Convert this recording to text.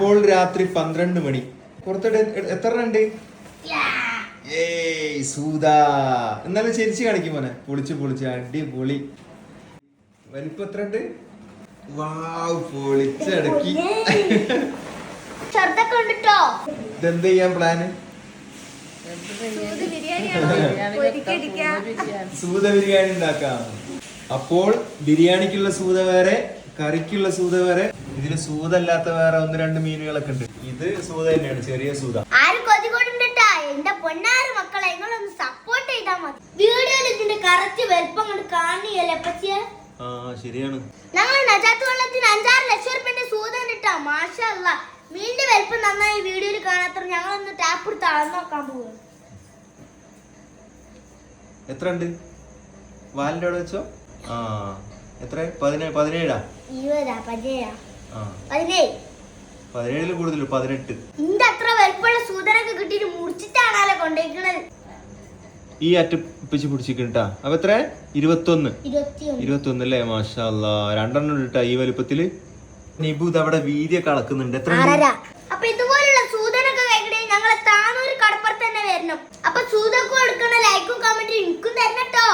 ഇപ്പോൾ രാത്രി 12 മണി. പുറത്തോട്ട് എത്ര ഉണ്ട്? ഏയ് സൂതാ. എന്നാലും ചിരിച്ച് കാണിക്കും മോനെ. പൊളിച്ച് അടിപൊളി. വലിപ്പം എത്ര ഉണ്ട്? വാവ്, പൊളിച്ചടക്കി. ഇതെന്ത് ചെയ്യാൻ പ്ലാന്? സൂത ബിരിയാണി ഉണ്ടാക്കാം. അപ്പോൾ ബിരിയാണിക്കുള്ള സൂത വേറെ, കറിക്കുള്ള സൂത വേറെ. ഇതിന് സൂത അല്ലാത്ത വേറെ 1-2 മീനുകളൊക്കെ ഉണ്ട്. ഇത് സൂത തന്നെയാണ്, ചെറിയ സൂത. എന്റെ പൊന്നാറ് മക്കളെ, നിങ്ങളൊന്ന് സപ്പോർട്ട് ചെയ്താൽ മതി. വീഡിയോയിൽ ഇതിന്റെ കറക്റ്റ് വലുപ്പം കൊണ്ട് കാണിയല്ലേ പറ്റിയ? ആ ശരിയാണ്. ഞങ്ങൾ നജാത്ത് വെള്ളത്തിന് 5-6 ലക്ഷം റുപ്യന്റെ സൂത ഇട്ടാ. മാഷാ അല്ലാ, മീനിന്റെ വലുപ്പം നന്നായി വീഡിയോയിൽ കാണാത്ത ഞങ്ങളൊന്ന് ടാപ്പ് എടുത്ത് അളന്ന് നോക്കാൻ പോവുക. എത്ര ഉണ്ട്? വാലിന്റെ അവിടെ വെച്ചോ. ആ എത്ര? 17. 20, 17 17 കൂടുതൽ 18. ഇന്റെ അത്ര വലുപ്പമുള്ള സൂതനൊക്കെ കിട്ടിയിട്ട് മുറിച്ചിട്ടാണല്ലോ കൊണ്ടുപോയിക്കണത്. ഈ അറ്റ പിച്ച് പിടിച്ചിട്ടാ. അപ്പൊ എത്ര? 21 അല്ലേ? മാഷാ അല്ലാ, 2 ഇട്ടാ ഈ വലുപ്പത്തില്. നിബു അവിടെ വീതിയൊക്കെ അളക്കുന്നുണ്ട്. എത്ര? അപ്പൊ ഇതുപോലുള്ള സൂതനൊക്കെ കഴിക്കണേ ഞങ്ങളെ താനൂര് കടപ്പുറത്ത് തന്നെ വരണം. അപ്പൊ സൂതക്കും എടുക്കണ ലൈക്കും കമന്റും എനിക്കും തരണം ട്ടോ.